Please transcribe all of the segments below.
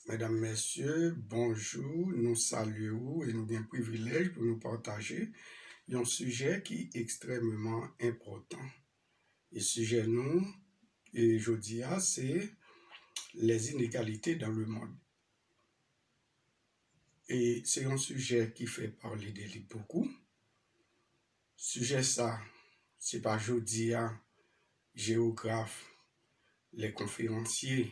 Mesdames, Messieurs, bonjour, nous saluons et nous avons un privilège pour nous partager un sujet qui est extrêmement important. Et sujet nous, et je dis, c'est les inégalités dans le monde. Et c'est un sujet qui fait parler de lui beaucoup. Sujet ça, c'est pas Jodia, géographe, les conférenciers,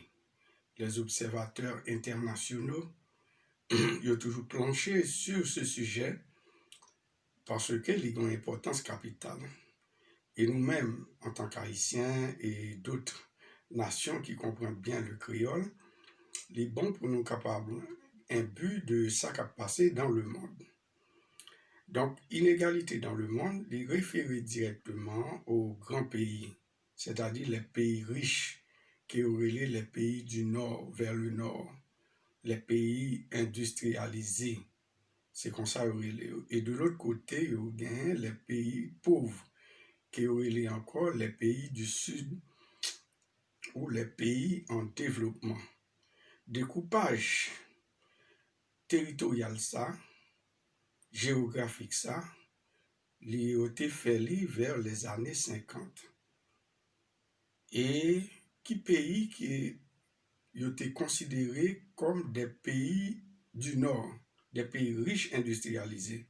les observateurs internationaux, ils ont toujours planché sur ce sujet parce qu'il a une importance capitale. Et nous-mêmes, en tant qu'Haïtiens et d'autres nations qui comprennent bien le créole, il est bon pour nous capables un but de ça qui a passé dans le monde. Donc, inégalité dans le monde, il réfère directement aux grands pays, c'est-à-dire les pays riches qui auraient les pays du nord vers le nord, les pays industrialisés. C'est comme ça. Et de l'autre côté, il y a les pays pauvres, qui auraient encore les pays du sud ou les pays en développement. Découpage territorial ça, géographique ça, il a été fait vers les années 50. Et qui pays qui ont été considérés comme des pays du Nord, des pays riches industrialisés.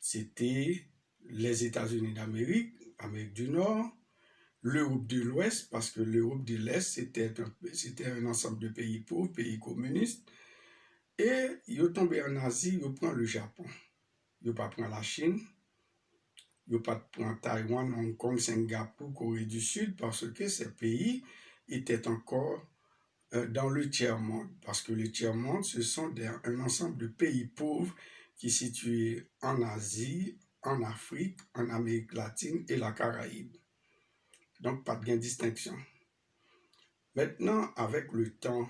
C'était les États-Unis d'Amérique, Amérique du Nord, l'Europe de l'Ouest, parce que l'Europe de l'Est, c'était un ensemble de pays pauvres, pays communistes, et ils sont tombés en Asie, ils prennent le Japon. Ils ne prennent pas la Chine, ils ne prennent pas Taïwan, Hong Kong, Singapour, Corée du Sud, parce que ces pays étaient encore dans le tiers-monde, parce que le tiers-monde, ce sont un ensemble de pays pauvres qui sont situés en Asie, en Afrique, en Amérique latine et la Caraïbe. Donc, pas de distinction. Maintenant, avec le temps,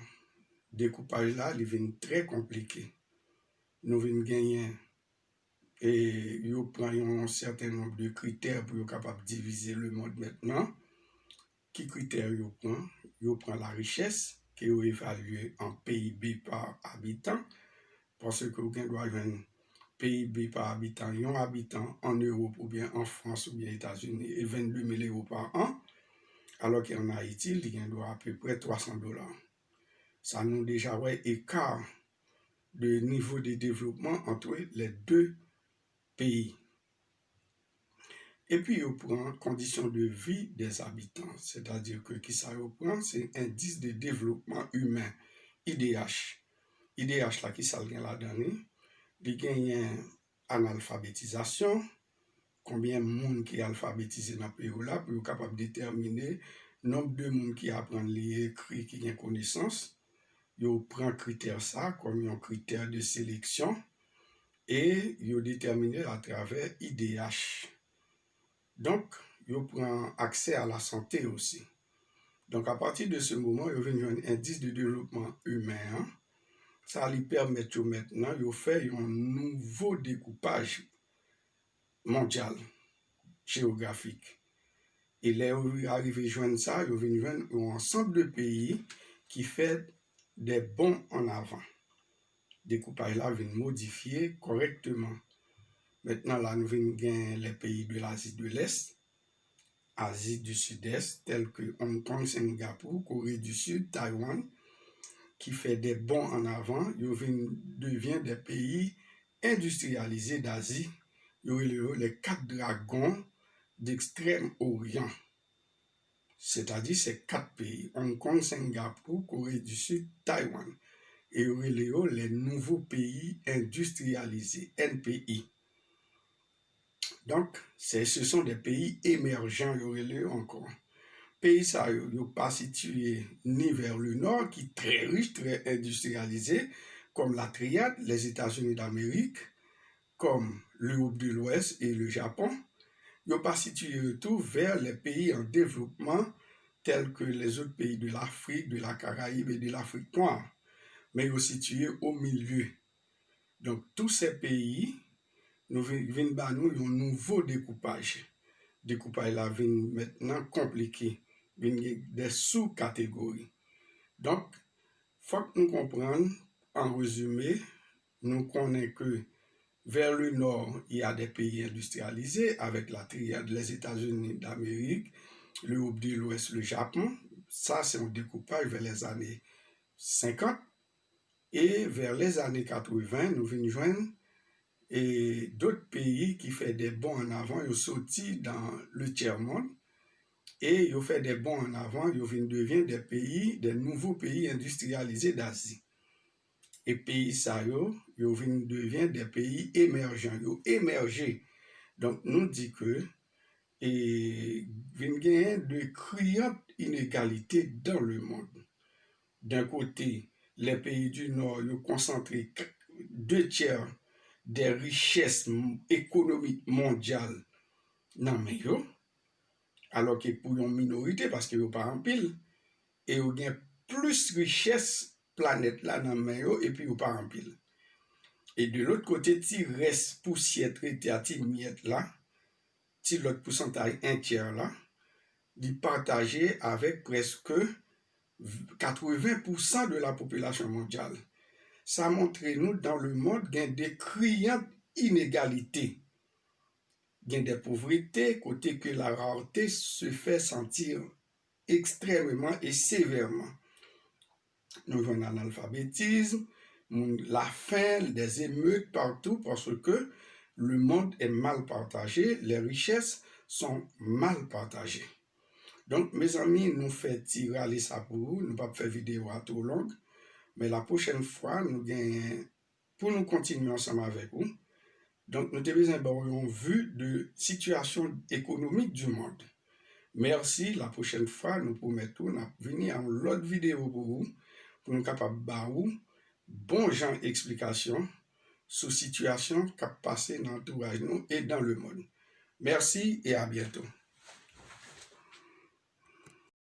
découpage là, il devient très compliqué. Nous venons gagner et nous prenons un certain nombre de critères pour être capable de diviser le monde maintenant. Qui critères nous prend? Nous prend la richesse qui est évaluée en PIB par habitant, parce que vous doit avoir un PIB par habitant, un habitant en Europe ou bien en France ou bien aux États-Unis et 22 000 € par an, alors qu'en Haïti, il doit à peu près $300. Ça nous déjà un écart de niveau de développement entre les deux pays. Et puis, on prend conditions de vie des habitants, c'est-à-dire que qui ça reprend, c'est indice de développement humain, IDH. IDH là, qui ça vient là-dedans, il gagne analphabétisation, combien de monde qui est alphabétisé dans le pays là, pour être capable de déterminer le nombre de monde qui apprend à lire, écrire, qui a connaissance. Yo prend critère ça comme un critère de sélection et yo déterminé à travers IDH. Donc, yo prend accès à la santé aussi. Donc, à partir de ce moment, yo venu un indice de développement humain. Ça lui permet maintenant de faire un nouveau découpage mondial, géographique. Et là, où arrivé joindre ça, ils viennent joindre un ensemble de pays qui fait des bons en avant. Découpage là vient modifier correctement. Maintenant, là, nous venons gagner les pays de l'Asie de l'Est, Asie du Sud-Est, tels que Hong Kong, Singapour, Corée du Sud, Taïwan, qui fait des bons en avant. Ils deviennent des pays industrialisés d'Asie. Ils ont les 4 dragons d'Extrême-Orient. C'est-à-dire ces 4 pays, Hong Kong, Singapour, Corée du Sud, Taïwan. Et les nouveaux pays industrialisés, NPI. Donc, ce sont des pays émergents, encore. Pays ça, pas situé ni vers le nord, qui est très riche, très industrialisé, comme la Triade, les États-Unis d'Amérique, comme l'Europe de l'Ouest et le Japon. Ils pas situé tout vers les pays en développement, tels que les autres pays de l'Afrique, de la Caraïbe et de l'Afrique noire, mais ils sont situés au milieu. Donc, tous ces pays, nous viennent un nouveau découpage. Découpage là vient maintenant compliqué, vient des sous-catégories. Donc, faut que nous comprenions, en résumé, nous connaissons que vers le nord, il y a des pays industrialisés avec la triade, les États-Unis d'Amérique, l'Europe de l'Ouest, le Japon. Ça, c'est un découpage vers les années 50. Et vers les années 80, nous venons joindre et d'autres pays qui font des bons en avant, ils sont sortis dans le tiers-monde et ils ont fait des bons en avant, ils deviennent des pays, des nouveaux pays industrialisés d'Asie. Et pays ça, ils deviennent des pays émergents, ils ont émergé. Donc, nous dit que et il y a de criantes inégalités dans le monde. D'un côté, les pays du Nord ont concentré 2 tiers des richesses économiques mondiales dans mais alors que pour une minorité, parce qu'ils n'ont pas en pile, et ils ont plus de richesses planète là dans mais et puis ils n'ont pas en pile. Et de l'autre côté, il reste poussière traité à miette là, si l'autre pourcentage 1 tiers là, il partagé avec presque 80% de la population mondiale. Ça montre nous dans le monde qu'il y a des criantes inégalités. Il y a des pauvretés, côté que la rareté se fait sentir extrêmement et sévèrement. Nous avons l'analphabétisme, la faim, des émeutes partout parce que le monde est mal partagé, les richesses sont mal partagées. Donc, mes amis, nous faisons tirer ça pour vous, nous ne pas faire vidéo à trop longue, mais la prochaine fois, nous gagnons, pour nous continuer ensemble avec vous, donc nous devons avoir une vue de situation économique du monde. Merci, la prochaine fois, nous promettons de venir en l'autre vidéo pour vous, pour nous capables de bon genre d'explication sur la situation qui a passé dans l'entourage nous et dans le monde. Merci et à bientôt.